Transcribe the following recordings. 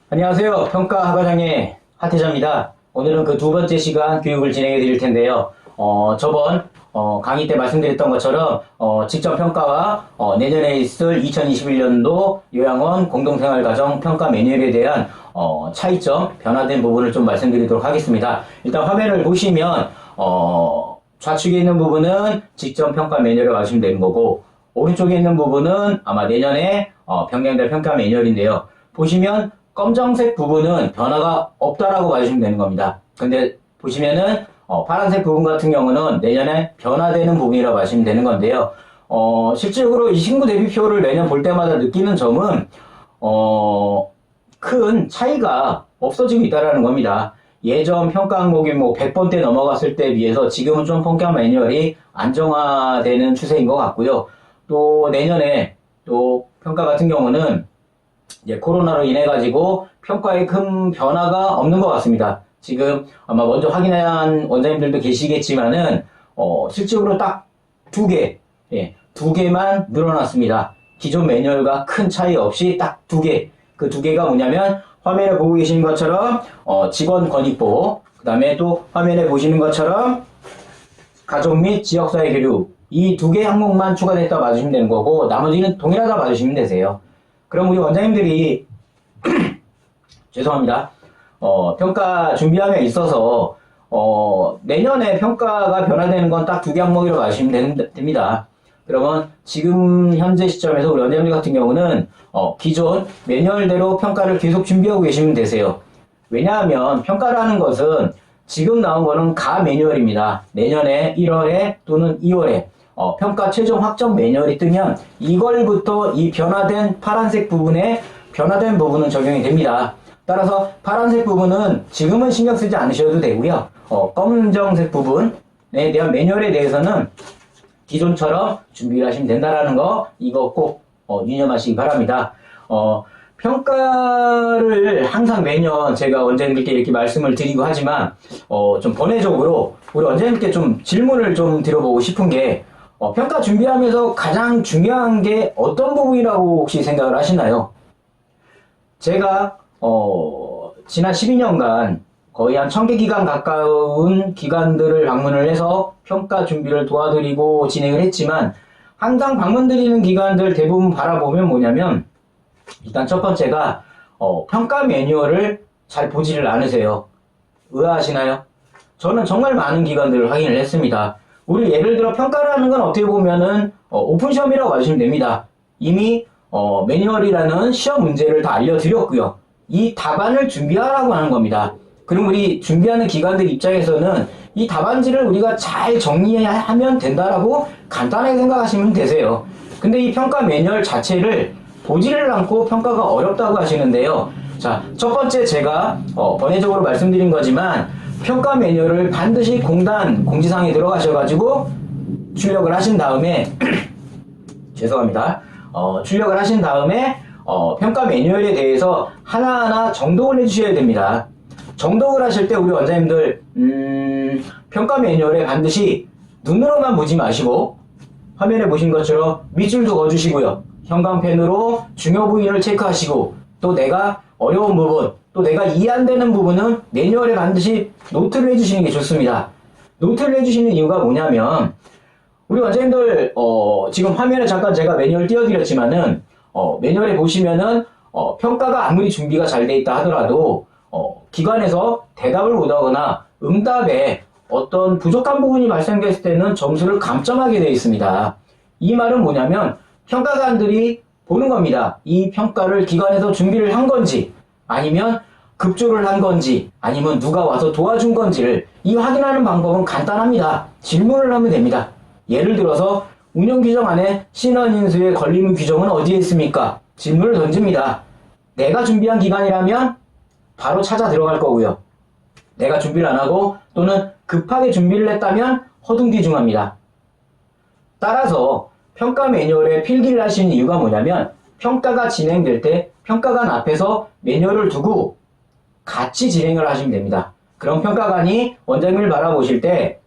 안녕하세요. 평가학과장의 하태자입니다. 오늘은 그 두 번째 시간 교육을 진행해 드릴 텐데요. 저번 강의 때 말씀드렸던 것처럼 직접 평가와 내년에 있을 2021년도 요양원 공동생활가정 평가 매뉴얼에 대한 차이점, 변화된 부분을 좀 말씀드리도록 하겠습니다. 일단 화면을 보시면 좌측에 있는 부분은 직접 평가 매뉴얼을 아시면 되는 거고, 오른쪽에 있는 부분은 아마 내년에 변경될 평가 매뉴얼인데요. 보시면 검정색 부분은 변화가 없다라고 봐주시면 되는 겁니다. 근데 보시면은 파란색 부분 같은 경우는 내년에 변화되는 부분이라고 봐주시면 되는 건데요. 실질적으로 이 신구 대비표를 매년 볼 때마다 느끼는 점은 큰 차이가 없어지고 있다는 겁니다. 예전 평가 항목이 100번대 넘어갔을 때 비해서 지금은 좀 평가 매뉴얼이 안정화되는 추세인 것 같고요. 또 내년에 또 평가 같은 경우는 이제 코로나로 인해 가지고 평가에 큰 변화가 없는 것 같습니다. 지금 아마 먼저 확인한 원장님들도 계시겠지만은 실질적으로 딱 두 개만 늘어났습니다. 기존 매뉴얼과 큰 차이 없이 딱 두 개. 그 두 개가 뭐냐면 화면에 보고 계시는 것처럼 직원 권익보, 그 다음에 또 화면에 보시는 것처럼 가족 및 지역사회 교류, 이 두 개 항목만 추가됐다 봐주시면 되는 거고, 나머지는 동일하다 봐주시면 되세요. 그럼 우리 원장님들이 죄송합니다. 평가 준비함에 있어서 내년에 평가가 변화되는 건 딱 두 개 항목이라고 아시면 됩니다. 그러면 지금 현재 시점에서 우리 원장님 같은 경우는 기존 매뉴얼대로 평가를 계속 준비하고 계시면 되세요. 왜냐하면 평가라는 것은 지금 나온 거는 가 매뉴얼입니다. 내년에 1월에 또는 2월에 평가 최종 확정 매뉴얼이 뜨면 이걸부터 이 변화된 파란색 부분에 변화된 부분은 적용이 됩니다. 따라서 파란색 부분은 지금은 신경 쓰지 않으셔도 되고요. 검정색 부분에 대한 매뉴얼에 대해서는 기존처럼 준비를 하시면 된다라는 거, 이거 꼭 유념하시기 바랍니다. 평가를 항상 매년 제가 원장님께 이렇게 말씀을 드리고 하지만 좀 번외적으로 우리 원장님께 좀 질문을 좀 드려보고 싶은 게, 평가 준비하면서 가장 중요한 게 어떤 부분이라고 혹시 생각을 하시나요? 제가 지난 12년간 거의 한 1000개 기관 가까운 기관들을 방문을 해서 평가 준비를 도와드리고 진행을 했지만, 항상 방문드리는 기관들 대부분 바라보면 뭐냐면, 일단 첫 번째가 평가 매뉴얼을 잘 보지를 않으세요. 의아하시나요? 저는 정말 많은 기관들을 확인을 했습니다. 우리 예를 들어 평가라는 건 어떻게 보면은 오픈 시험이라고 봐주시면 됩니다. 이미 매뉴얼이라는 시험 문제를 다 알려드렸고요. 이 답안을 준비하라고 하는 겁니다. 그럼 우리 준비하는 기관들 입장에서는 이 답안지를 우리가 잘 정리하면 된다라고 간단하게 생각하시면 되세요. 근데 이 평가 매뉴얼 자체를 보지를 않고 평가가 어렵다고 하시는데요. 자, 첫 번째 제가 번외적으로 말씀드린 거지만, 평가 매뉴얼을 반드시 공단 공지사항에 들어가셔가지고 출력을 하신 다음에 죄송합니다. 출력을 하신 다음에 평가 매뉴얼에 대해서 하나하나 정독을 해주셔야 됩니다. 정독을 하실 때 우리 원장님들 평가 매뉴얼에 반드시 눈으로만 보지 마시고 화면에 보신 것처럼 밑줄도 그어주시고요. 형광펜으로 중요 부위를 체크하시고, 또 내가 어려운 부분, 또 내가 이해 안 되는 부분은 매뉴얼에 반드시 노트를 해주시는 게 좋습니다. 노트를 해주시는 이유가 뭐냐면, 우리 원장님들 지금 화면에 잠깐 제가 매뉴얼 띄워드렸지만은 매뉴얼에 보시면은 평가가 아무리 준비가 잘 돼 있다 하더라도 기관에서 대답을 못하거나 응답에 어떤 부족한 부분이 발생됐을 때는 점수를 감점하게 되어 있습니다. 이 말은 뭐냐면, 평가관들이 보는 겁니다. 이 평가를 기관에서 준비를 한 건지, 아니면 급조를 한 건지, 아니면 누가 와서 도와준 건지를 이 확인하는 방법은 간단합니다. 질문을 하면 됩니다. 예를 들어서 운영규정 안에 신원인수의 권리물 규정은 어디에 있습니까? 질문을 던집니다. 내가 준비한 기관이라면 바로 찾아 들어갈 거고요. 내가 준비를 안 하고 또는 급하게 준비를 했다면 허둥지중합니다. 따라서 평가 매뉴얼에 필기를 하시는 이유가 뭐냐면, 평가가 진행될 때 평가관 앞에서 매뉴얼을 두고 같이 진행을 하시면 됩니다. 그럼 평가관이 원장님을 바라보실 때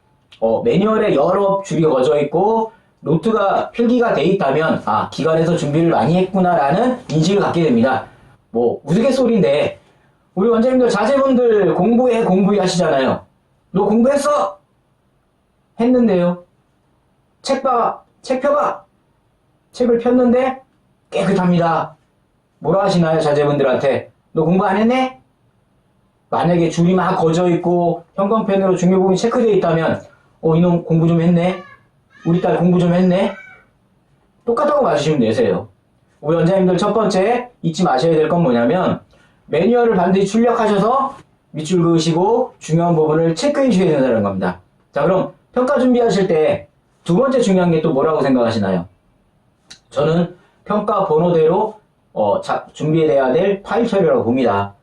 매뉴얼에 여러 줄이 거져 있고 노트가 필기가 돼 있다면 기관에서 준비를 많이 했구나라는 인식을 갖게 됩니다. 우스갯소리인데 우리 원장님들 자제분들 공부해 하시잖아요. 너 공부했어? 했는데요. 책 펴봐. 책을 폈는데 깨끗합니다. 뭐라 하시나요, 자제분들한테? 너 공부 안 했네? 만약에 줄이 막 거져 있고 형광펜으로 중요 부분이 체크되어 있다면 이놈 공부 좀 했네? 우리 딸 공부 좀 했네? 똑같다고 맞으시면 되세요. 우리 원장님들 첫 번째 잊지 마셔야 될 건 뭐냐면 매뉴얼을 반드시 출력하셔서 밑줄 그으시고 중요한 부분을 체크해 주셔야 된다는 겁니다. 자, 그럼 평가 준비하실 때 두 번째 중요한 게 또 뭐라고 생각하시나요? 저는 평가 번호대로 준비해야 될 파일 처리라고 봅니다.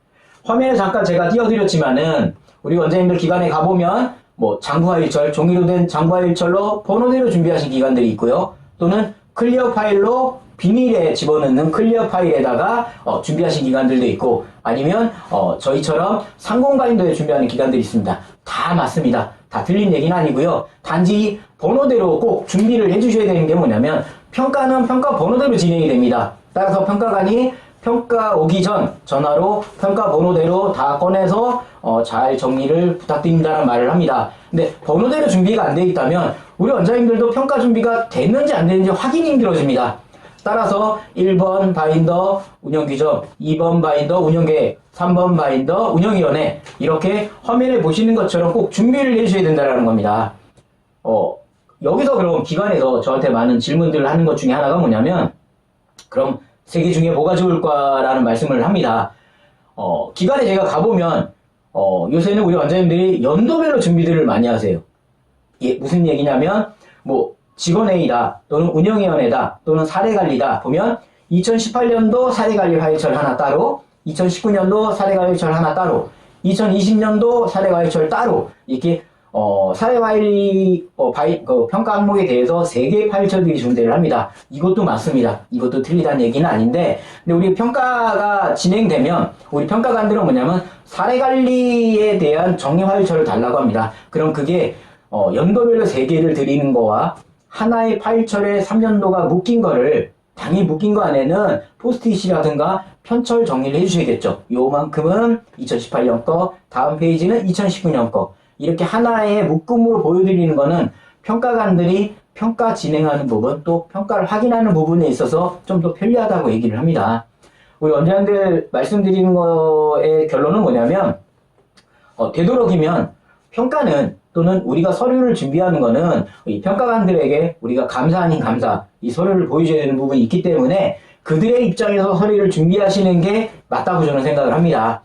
화면에 잠깐 제가 띄워드렸지만은 우리 원장님들 기관에 가보면 장부하일철, 종이로 된 장부하일철로 번호대로 준비하신 기관들이 있고요. 또는 클리어 파일로 비닐에 집어넣는 클리어 파일에다가 준비하신 기관들도 있고, 아니면 저희처럼 상공 바인더에 준비하는 기관들이 있습니다. 다 맞습니다. 다 틀린 얘기는 아니고요. 단지 번호대로 꼭 준비를 해주셔야 되는 게 뭐냐면 평가는 평가 번호대로 진행이 됩니다. 따라서 평가관이 평가 오기 전 전화로 평가 번호대로 다 꺼내서 잘 정리를 부탁드립니다라는 말을 합니다. 근데 번호대로 준비가 안 돼 있다면 우리 원장님들도 평가 준비가 됐는지 안 됐는지 확인이 힘들어집니다. 따라서 1번 바인더 운영규정, 2번 바인더 운영계획, 3번 바인더 운영위원회, 이렇게 화면에 보시는 것처럼 꼭 준비를 해주셔야 된다는 겁니다. 여기서 그럼 기관에서 저한테 많은 질문들을 하는 것 중에 하나가 뭐냐면, 그럼 세 개 중에 뭐가 좋을까라는 말씀을 합니다. 기관에 제가 가보면 요새는 우리 원장님들이 연도별로 준비들을 많이 하세요. 무슨 얘기냐면 직원회의다, 또는 운영위원회다, 또는 사례관리다 보면 2018년도 사례관리 파일철 하나 따로, 2019년도 사례관리철 하나 따로, 2020년도 사례관리철 따로, 이렇게 사례관리 평가 항목에 대해서 3개의 파일철들이 존재를 합니다. 이것도 맞습니다. 이것도 틀리다는 얘기는 아닌데, 근데 우리 평가가 진행되면 우리 평가관들은 뭐냐면 사례관리에 대한 정리 파일철을 달라고 합니다. 그럼 그게 연도별로 3개를 드리는 거와 하나의 파일철에 3년도가 묶인 거를, 당연히 묶인 거 안에는 포스트잇이라든가 편철 정리를 해주셔야겠죠. 요만큼은 2018년 거, 다음 페이지는 2019년 거, 이렇게 하나의 묶음으로 보여드리는 거는 평가관들이 평가 진행하는 부분, 또 평가를 확인하는 부분에 있어서 좀 더 편리하다고 얘기를 합니다. 우리 원장님들 말씀드리는 거의 결론은 뭐냐면, 되도록이면 평가는, 또는 우리가 서류를 준비하는 거는 이 평가관들에게 우리가 감사 아닌 감사, 이 서류를 보여줘야 되는 부분이 있기 때문에 그들의 입장에서 서류를 준비하시는 게 맞다고 저는 생각을 합니다.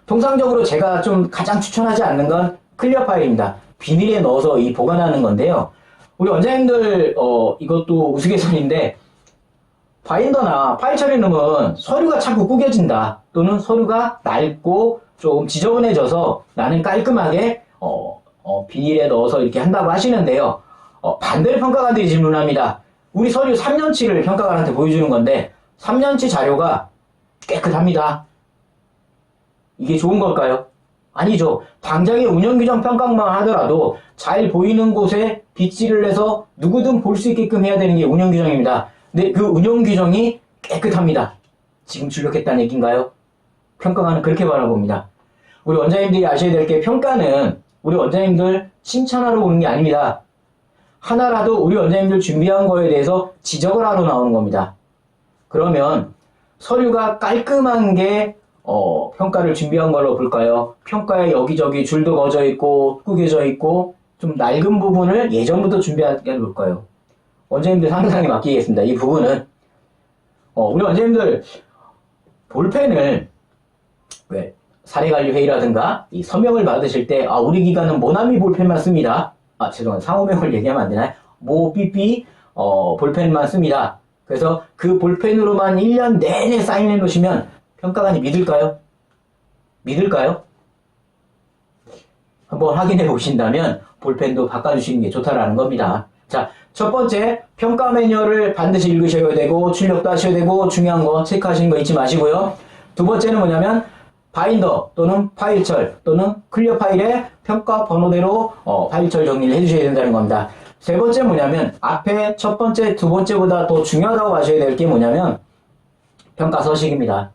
통상적으로 제가 좀 가장 추천하지 않는 건 클리어 파일입니다. 비닐에 넣어서 보관하는 건데요. 우리 원장님들 이것도 우스갯소리인데, 바인더나 파일 처리 넣으면 서류가 자꾸 구겨진다, 또는 서류가 낡고 좀 지저분해져서 나는 깔끔하게 비닐에 넣어서 이렇게 한다고 하시는데요. 반대로 평가관들이 질문합니다. 우리 서류 3년치를 평가관한테 보여주는 건데 3년치 자료가 깨끗합니다. 이게 좋은 걸까요? 아니죠. 당장의 운영규정 평가만 하더라도 잘 보이는 곳에 빗질을 해서 누구든 볼 수 있게끔 해야 되는 게 운영규정입니다. 근데 그 운영규정이 깨끗합니다. 지금 출력했다는 얘기인가요? 평가관은 그렇게 바라봅니다. 우리 원장님들이 아셔야 될 게, 평가는 우리 원장님들 칭찬하러 오는 게 아닙니다. 하나라도 우리 원장님들 준비한 거에 대해서 지적을 하러 나오는 겁니다. 그러면 서류가 깔끔한 게 평가를 준비한 걸로 볼까요? 평가에 여기저기 줄도 거져 있고 구겨져 있고 좀 낡은 부분을 예전부터 준비한 게 볼까요? 원장님들 상상에 맡기겠습니다. 이 부분은 우리 원장님들 볼펜을 사례관리 회의라든가 이 서명을 받으실 때 우리 기관은 모나미 볼펜만 씁니다. 죄송합니다. 상호명을 얘기하면 안 되나요? 모삐삐 볼펜만 씁니다. 그래서 그 볼펜으로만 1년 내내 사인해 놓으시면 평가관이 믿을까요? 믿을까요? 한번 확인해 보신다면 볼펜도 바꿔주시는 게 좋다라는 겁니다. 자, 첫 번째, 평가 매뉴얼을 반드시 읽으셔야 되고 출력도 하셔야 되고 중요한 거 체크하시는 거 잊지 마시고요. 두 번째는 뭐냐면 바인더 또는 파일철 또는 클리어 파일에 평가 번호대로 파일철 정리를 해주셔야 된다는 겁니다. 세 번째 뭐냐면, 앞에 첫 번째, 두 번째보다 더 중요하다고 하셔야 될 게 뭐냐면 평가 서식입니다.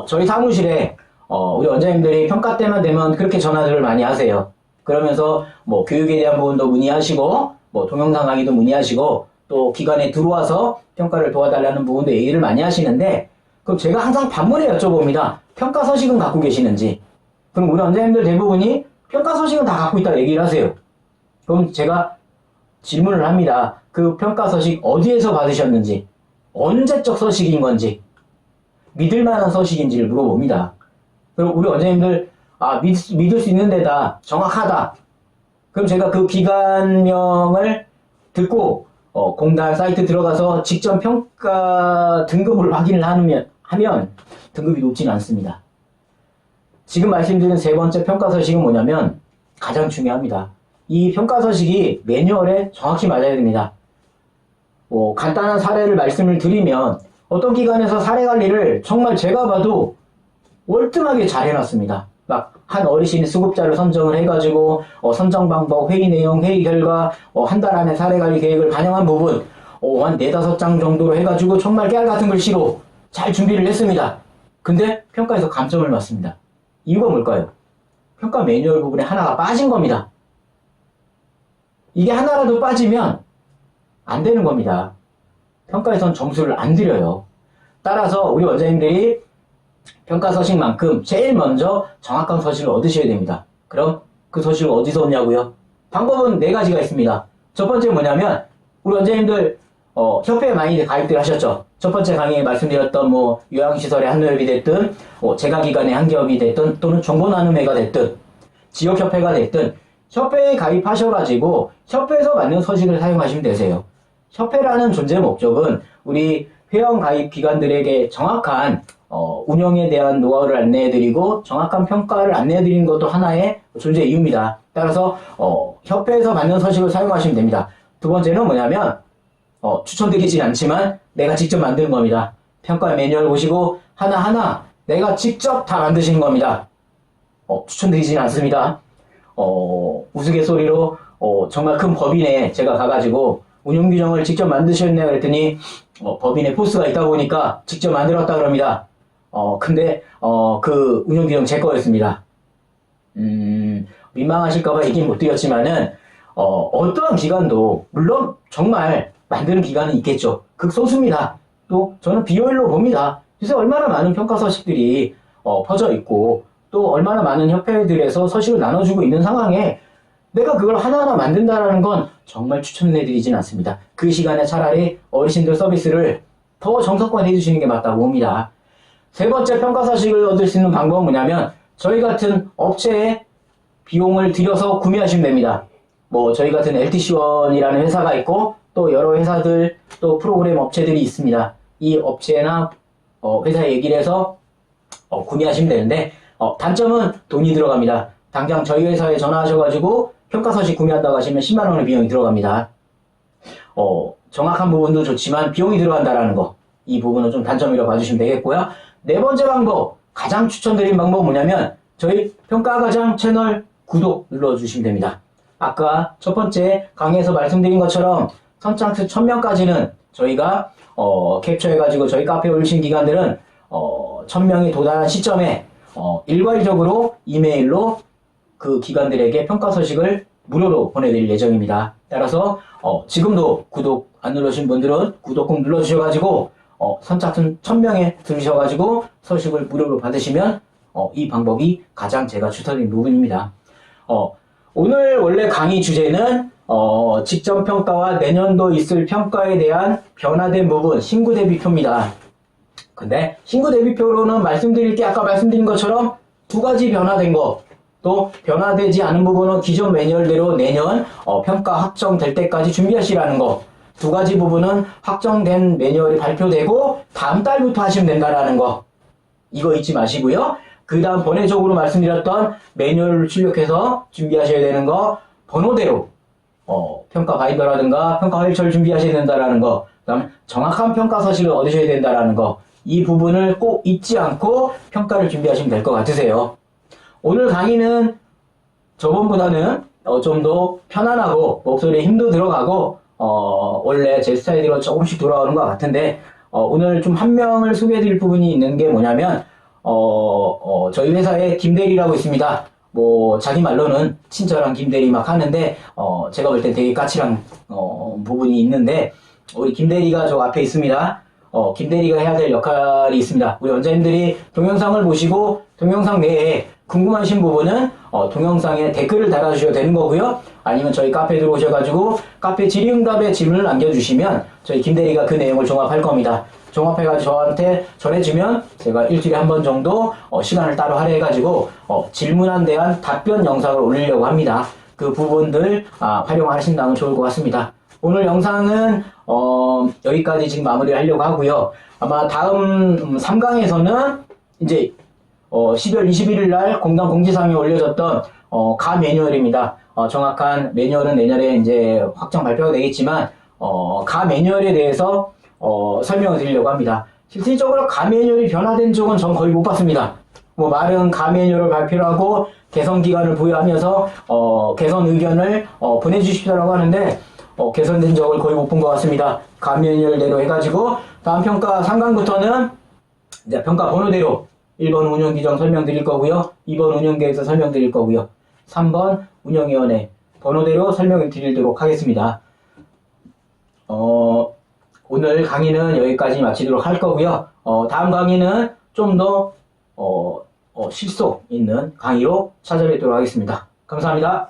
저희 사무실에 우리 원장님들이 평가 때만 되면 그렇게 전화들을 많이 하세요. 그러면서 뭐 교육에 대한 부분도 문의하시고 뭐 동영상 강의도 문의하시고 또 기관에 들어와서 평가를 도와달라는 부분도 얘기를 많이 하시는데 그럼 제가 항상 반문에 여쭤봅니다. 평가 서식은 갖고 계시는지. 그럼 우리 원장님들 대부분이 평가 서식은 다 갖고 있다고 얘기를 하세요. 그럼 제가 질문을 합니다. 그 평가 서식 어디에서 받으셨는지, 언제적 서식인 건지, 믿을 만한 서식인지를 물어봅니다. 그럼 우리 원장님들 믿을 수 있는 데다, 정확하다. 그럼 제가 그 기관명을 듣고 공단 사이트 들어가서 직접 평가 등급을 확인을 하면 등급이 높지는 않습니다. 지금 말씀드린 세 번째 평가 서식은 뭐냐면 가장 중요합니다. 이 평가 서식이 매뉴얼에 정확히 맞아야 됩니다. 간단한 사례를 말씀을 드리면 어떤 기관에서 사례 관리를 정말 제가 봐도 월등하게 잘 해놨습니다. 막 한 어르신 수급자를 선정을 해가지고 선정 방법, 회의 내용, 회의 결과, 한 달 안에 사례 관리 계획을 반영한 부분 한 4-5장 정도로 해가지고 정말 깨알 같은 글씨로 잘 준비를 했습니다. 근데 평가에서 감점을 맞습니다. 이유가 뭘까요? 평가 매뉴얼 부분에 하나가 빠진 겁니다. 이게 하나라도 빠지면 안 되는 겁니다. 평가에선 점수를 안 드려요. 따라서 우리 원장님들이 평가 서식만큼 제일 먼저 정확한 서식을 얻으셔야 됩니다. 그럼 그 서식을 어디서 얻냐고요? 방법은 4가지가 있습니다. 첫 번째 뭐냐면 우리 원장님들 협회에 많이 가입들 하셨죠. 첫 번째 강의에 말씀드렸던 뭐 요양시설의 한노협이 됐든 재가기관의 한기업이 됐든 또는 정보나눔회가 됐든 지역협회가 됐든 협회에 가입하셔가지고 협회에서 맞는 서식을 사용하시면 되세요. 협회라는 존재 목적은 우리 회원 가입 기관들에게 정확한 운영에 대한 노하우를 안내해드리고 정확한 평가를 안내해드리는 것도 하나의 존재 이유입니다. 따라서 협회에서 맞는 서식을 사용하시면 됩니다. 두 번째는 뭐냐면 추천드리진 않지만 내가 직접 만드는 겁니다. 평가 매뉴얼 보시고 하나하나 내가 직접 다 만드시는 겁니다. 추천드리진 않습니다. 우스갯소리로 정말 큰 법인에 제가 가가지고 운영규정을 직접 만드셨네요 그랬더니 법인에 포스가 있다 보니까 직접 만들었다 그럽니다. 근데 그 운영규정 제 거였습니다. 민망하실까봐 얘기 못 드렸지만은 어떠한 기관도 물론 정말 만드는 기관은 있겠죠. 극소수입니다. 또 저는 비효율로 봅니다. 요새 얼마나 많은 평가 서식들이 퍼져 있고 또 얼마나 많은 협회들에서 서식을 나눠주고 있는 상황에 내가 그걸 하나하나 만든다는 건 정말 추천해드리진 않습니다. 그 시간에 차라리 어르신들 서비스를 더 정석화해 주시는 게 맞다고 봅니다. 세 번째 평가 서식을 얻을 수 있는 방법은 뭐냐면 저희 같은 업체에 비용을 들여서 구매하시면 됩니다. 뭐 저희 같은 LTC원이라는 회사가 있고 또 여러 회사들 또 프로그램 업체들이 있습니다. 이 업체나 회사에 얘기를 해서 구매하시면 되는데 단점은 돈이 들어갑니다. 당장 저희 회사에 전화하셔가지고 평가서식 구매한다고 하시면 10만 원의 비용이 들어갑니다. 정확한 부분도 좋지만 비용이 들어간다라는 거, 이 부분은 좀 단점이라고 봐주시면 되겠고요. 네 번째 방법, 가장 추천드린 방법은 뭐냐면 저희 평가과장 채널 구독 눌러주시면 됩니다. 아까 첫 번째 강의에서 말씀드린 것처럼 선착순 1000명까지는 저희가 캡처해가지고 저희 카페에 올리신 기관들은 1000명이 도달한 시점에 일괄적으로 이메일로 그 기관들에게 평가 서식을 무료로 보내드릴 예정입니다. 따라서 지금도 구독 안 누르신 분들은 구독 꼭 눌러주셔가지고 선착순 1000명에 들으셔가지고 서식을 무료로 받으시면 이 방법이 가장 제가 추천드린 부분입니다. 오늘 원래 강의 주제는 직접 평가와 내년도 있을 평가에 대한 변화된 부분 신구 대비표입니다. 근데 신구 대비표로는 말씀드릴 게 아까 말씀드린 것처럼 2가지 변화된 거, 또 변화되지 않은 부분은 기존 매뉴얼대로 내년 평가 확정될 때까지 준비하시라는 거, 2가지 부분은 확정된 매뉴얼이 발표되고 다음 달부터 하시면 된다라는 거, 이거 잊지 마시고요. 그 다음 번외적으로 말씀드렸던 매뉴얼을 출력해서 준비하셔야 되는 거, 번호대로 평가 바인더라든가 평가 회의서를 준비하셔야 된다라는 거, 그 다음 정확한 평가 서식을 얻으셔야 된다라는 거, 이 부분을 꼭 잊지 않고 평가를 준비하시면 될 것 같으세요. 오늘 강의는 저번보다는 좀 더 편안하고 목소리에 힘도 들어가고 원래 제 스타일대로 조금씩 돌아오는 것 같은데 오늘 좀 한 명을 소개해 드릴 부분이 있는 게 뭐냐면 저희 회사에 김대리라고 있습니다. 뭐 자기 말로는 친절한 김대리 막 하는데 제가 볼 땐 되게 까칠한 부분이 있는데 우리 김대리가 저 앞에 있습니다. 김대리가 해야 될 역할이 있습니다. 우리 원장님들이 동영상을 보시고 동영상 내에 궁금하신 부분은 동영상에 댓글을 달아주셔도 되는 거고요. 아니면 저희 카페에 들어오셔가지고 카페 질의응답에 질문을 남겨주시면 저희 김대리가 그 내용을 종합할 겁니다. 종합해가지고 저한테 전해주면 제가 일주일에 한 번 정도 시간을 따로 할애해가지고 질문에 대한 답변 영상을 올리려고 합니다. 그 부분들 활용하신다면 좋을 것 같습니다. 오늘 영상은 여기까지 지금 마무리를 하려고 하고요. 아마 다음 3강에서는 이제 12월 21일 날 공단 공지사항에 올려졌던 가 매뉴얼입니다. 정확한 매뉴얼은 내년에 이제 확정 발표가 되겠지만 가 매뉴얼에 대해서 설명을 드리려고 합니다. 실질적으로 가 매뉴얼이 변화된 적은 전 거의 못 봤습니다. 뭐 말은 가 매뉴얼을 발표를 하고 개선 기간을 부여하면서 개선 의견을 보내주십시오라고 하는데 개선된 적을 거의 못 본 것 같습니다. 가 매뉴얼대로 해가지고 다음 평가 3강부터는 이제 평가 번호대로 1번 운영규정 설명드릴 거고요. 2번 운영계획서 설명드릴 거고요. 3번 운영위원회 번호대로 설명을 드리도록 하겠습니다. 오늘 강의는 여기까지 마치도록 할 거고요. 다음 강의는 좀 더 실속 있는 강의로 찾아뵙도록 하겠습니다. 감사합니다.